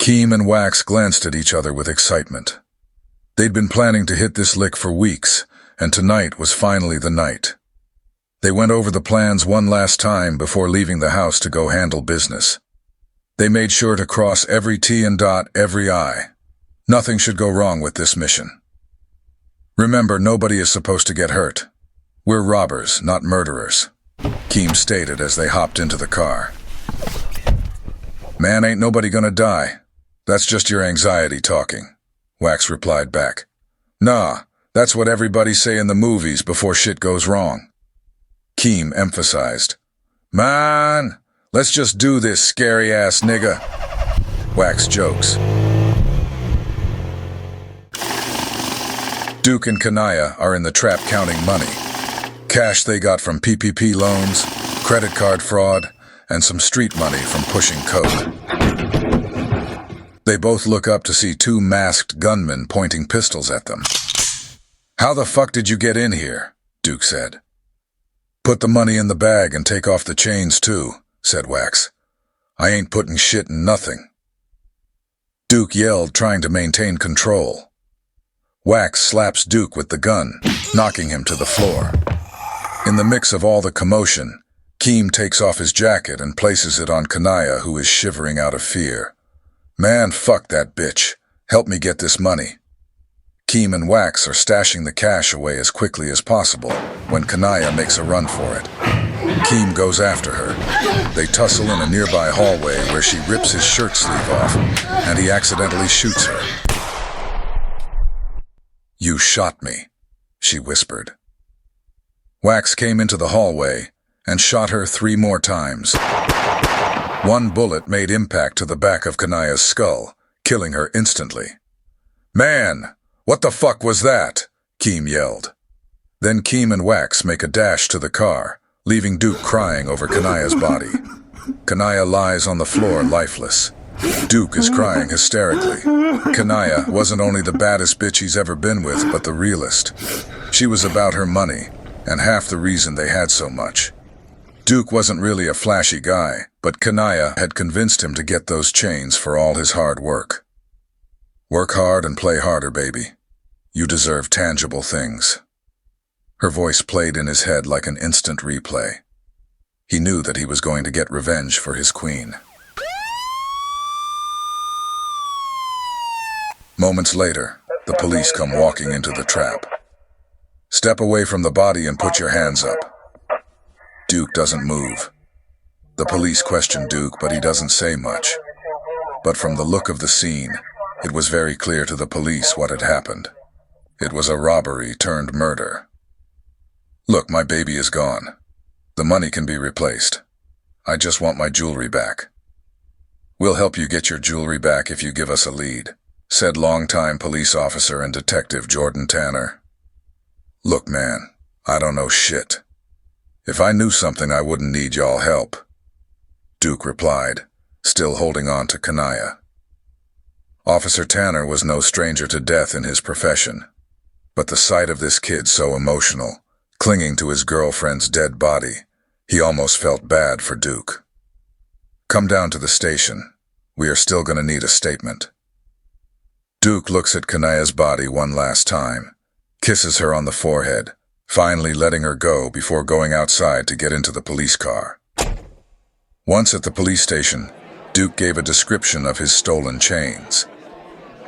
Keem and Wax glanced at each other with excitement. They'd been planning to hit this lick for weeks, and tonight was finally the night. They went over the plans one last time before leaving the house to go handle business. They made sure to cross every T and dot every I. Nothing should go wrong with this mission. Remember, nobody is supposed to get hurt. We're robbers, not murderers, Keem stated as they hopped into the car. Man, ain't nobody gonna die. That's just your anxiety talking, Wax replied back. Nah, that's what everybody say in the movies before shit goes wrong. Keem emphasized. Man, let's just do this, scary-ass nigga. Wax jokes. Duke and Kanaya are in the trap counting money. Cash they got from PPP loans, credit card fraud, and some street money from pushing coke. They both look up to see two masked gunmen pointing pistols at them. How the fuck did you get in here? Duke said. Put the money in the bag and take off the chains too, said Wax. I ain't putting shit in nothing. Duke yelled, trying to maintain control. Wax slaps Duke with the gun, knocking him to the floor. In the mix of all the commotion, Keem takes off his jacket and places it on Kanaya, who is shivering out of fear. Man, fuck that bitch. Help me get this money. Keem and Wax are stashing the cash away as quickly as possible when Kanaya makes a run for it. Keem goes after her. They tussle in a nearby hallway where she rips his shirt sleeve off, and he accidentally shoots her. You shot me, she whispered. Wax came into the hallway and shot her 3 more times. One bullet made impact to the back of Kanaya's skull, killing her instantly. Man, what the fuck was that? Keem yelled. Then Keem and Wax make a dash to the car, leaving Duke crying over Kanaya's body. Kanaya lies on the floor lifeless. Duke is crying hysterically. Kanaya wasn't only the baddest bitch he's ever been with, but the realest. She was about her money, and half the reason they had so much. Duke wasn't really a flashy guy, but Kanaya had convinced him to get those chains for all his hard work. Work hard and play harder, baby. You deserve tangible things. Her voice played in his head like an instant replay. He knew that he was going to get revenge for his queen. Moments later, the police come walking into the trap. Step away from the body and put your hands up. Duke doesn't move. The police question Duke, but he doesn't say much. But from the look of the scene, it was very clear to the police what had happened. It was a robbery turned murder. Look, my baby is gone. The money can be replaced. I just want my jewelry back. We'll help you get your jewelry back if you give us a lead, said longtime police officer and detective Jordan Tanner. Look, man, I don't know shit. If I knew something, I wouldn't need y'all help, Duke replied, still holding on to Kanaya. Officer Tanner was no stranger to death in his profession, but the sight of this kid so emotional, clinging to his girlfriend's dead body, he almost felt bad for Duke. Come down to the station. We are still going to need a statement. Duke looks at Kanaya's body one last time, kisses her on the forehead, finally letting her go before going outside to get into the police car. Once at the police station, Duke gave a description of his stolen chains.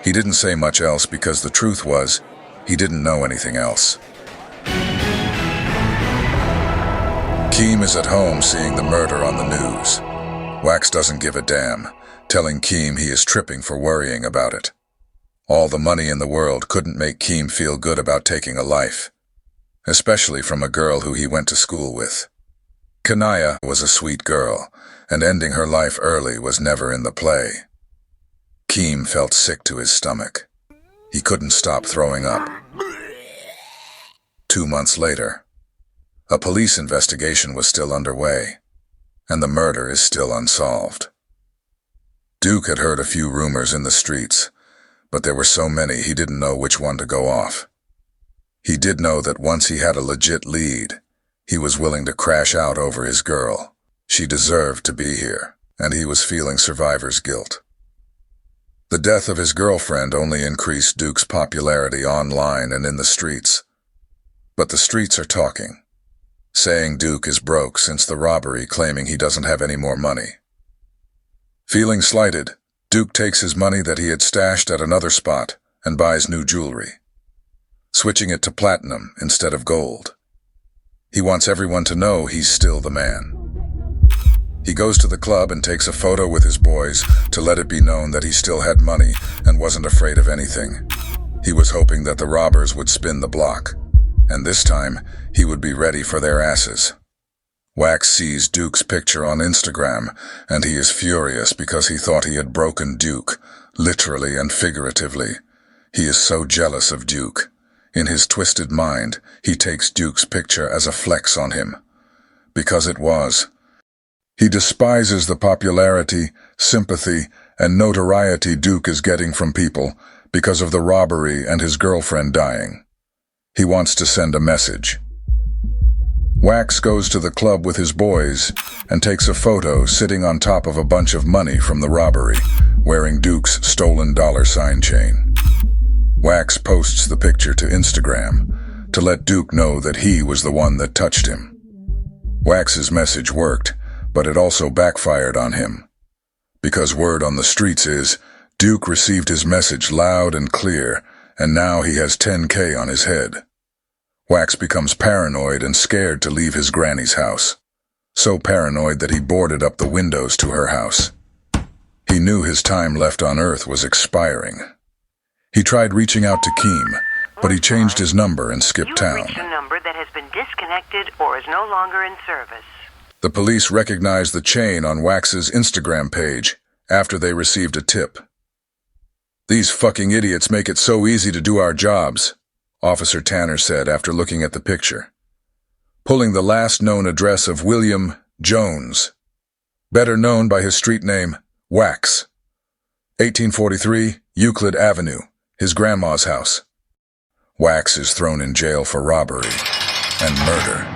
He didn't say much else because the truth was, he didn't know anything else. Keem is at home seeing the murder on the news. Wax doesn't give a damn, telling Keem he is tripping for worrying about it. All the money in the world couldn't make Keem feel good about taking a life, especially from a girl who he went to school with. Kanaya was a sweet girl, and ending her life early was never in the play. Keem felt sick to his stomach. He couldn't stop throwing up. 2 months later, a police investigation was still underway, and the murder is still unsolved. Duke had heard a few rumors in the streets, but there were so many he didn't know which one to go off. He did know that once he had a legit lead, he was willing to crash out over his girl. She deserved to be here, and he was feeling survivor's guilt. The death of his girlfriend only increased Duke's popularity online and in the streets. But the streets are talking, saying Duke is broke since the robbery, claiming he doesn't have any more money. Feeling slighted, Duke takes his money that he had stashed at another spot and buys new jewelry, switching it to platinum instead of gold. He wants everyone to know he's still the man. He goes to the club and takes a photo with his boys to let it be known that he still had money and wasn't afraid of anything. He was hoping that the robbers would spin the block, and this time he would be ready for their asses. Wax sees Duke's picture on Instagram, and he is furious because he thought he had broken Duke, literally and figuratively. He is so jealous of Duke. In his twisted mind, he takes Duke's picture as a flex on him. Because it was. He despises the popularity, sympathy, and notoriety Duke is getting from people because of the robbery and his girlfriend dying. He wants to send a message. Wax goes to the club with his boys and takes a photo sitting on top of a bunch of money from the robbery, wearing Duke's stolen $sign chain. Wax posts the picture to Instagram to let Duke know that he was the one that touched him. Wax's message worked, but it also backfired on him. Because word on the streets is, Duke received his message loud and clear, and now he has $10K on his head. Wax becomes paranoid and scared to leave his granny's house. So paranoid that he boarded up the windows to her house. He knew his time left on Earth was expiring. He tried reaching out to Keem, but he changed his number and skipped town. You have reached a number that has been disconnected or is no longer in service. The police recognized the chain on Wax's Instagram page after they received a tip. "These fucking idiots make it so easy to do our jobs," Officer Tanner said after looking at the picture. Pulling the last known address of William Jones, better known by his street name, Wax. 1843 Euclid Avenue, his grandma's house. Wax is thrown in jail for robbery and murder.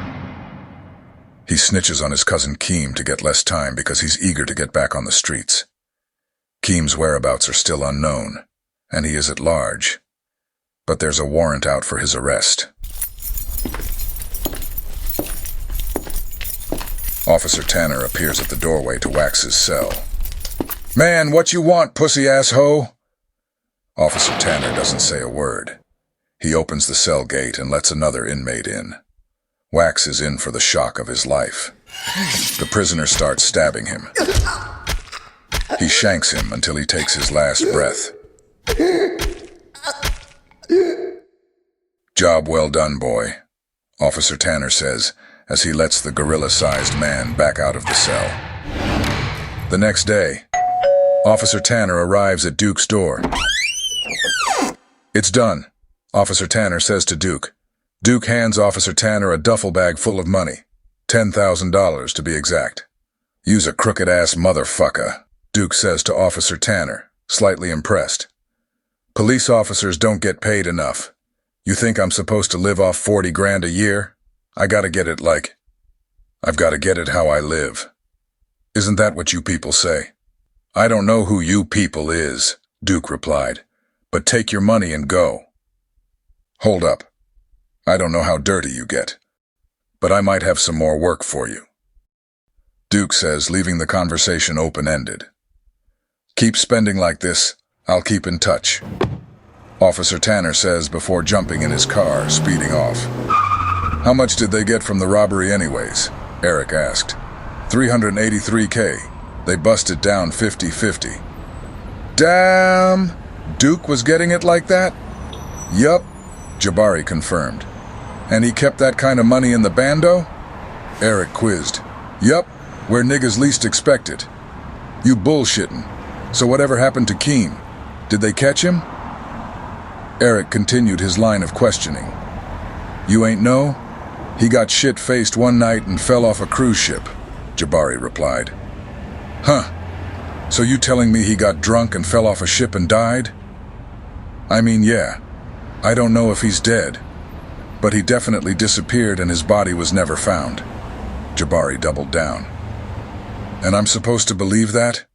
He snitches on his cousin Keem to get less time because he's eager to get back on the streets. Keem's whereabouts are still unknown, and he is at large. But there's a warrant out for his arrest. Officer Tanner appears at the doorway to Wax's cell. "Man, what you want, pussy-ass hoe?" Officer Tanner doesn't say a word. He opens the cell gate and lets another inmate in. Wax is in for the shock of his life. The prisoner starts stabbing him. He shanks him until he takes his last breath. "Job well done, boy," Officer Tanner says as he lets the gorilla-sized man back out of the cell. The next day, Officer Tanner arrives at Duke's door. "It's done," Officer Tanner says to Duke. Duke hands Officer Tanner a duffel bag full of money, $10,000 to be exact. "You's a crooked-ass motherfucker," Duke says to Officer Tanner, slightly impressed. "Police officers don't get paid enough. You think I'm supposed to live off 40 grand a year? I've got to get it how I live. Isn't that what you people say?" "I don't know who you people is," Duke replied, "but take your money and go." "Hold up. I don't know how dirty you get, but I might have some more work for you," Duke says, leaving the conversation open-ended. "Keep spending like this, I'll keep in touch," Officer Tanner says before jumping in his car, speeding off. "How much did they get from the robbery anyways?" Eric asked. $383K. They busted down 50-50. "Damn! Duke was getting it like that?" "Yup," Jabari confirmed. "And he kept that kind of money in the bando?" Eric quizzed. "Yup, where niggas least expect it." "You bullshittin'. So whatever happened to Keem? Did they catch him?" Eric continued his line of questioning. "You ain't know? He got shit-faced one night and fell off a cruise ship," Jabari replied. "Huh. So you telling me he got drunk and fell off a ship and died?" "I mean, yeah. I don't know if he's dead, but he definitely disappeared and his body was never found." Jabari doubled down. "And I'm supposed to believe that?"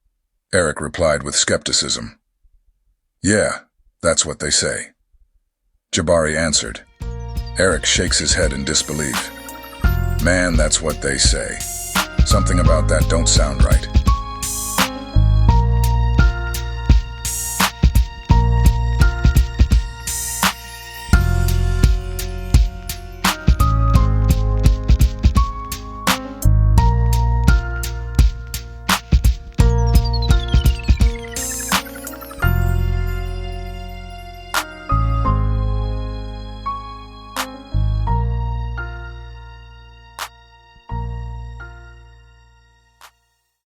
Eric replied with skepticism. Yeah, that's what they say. Jabari answered. Eric shakes his head in disbelief. Man, that's what they say. Something about that don't sound right.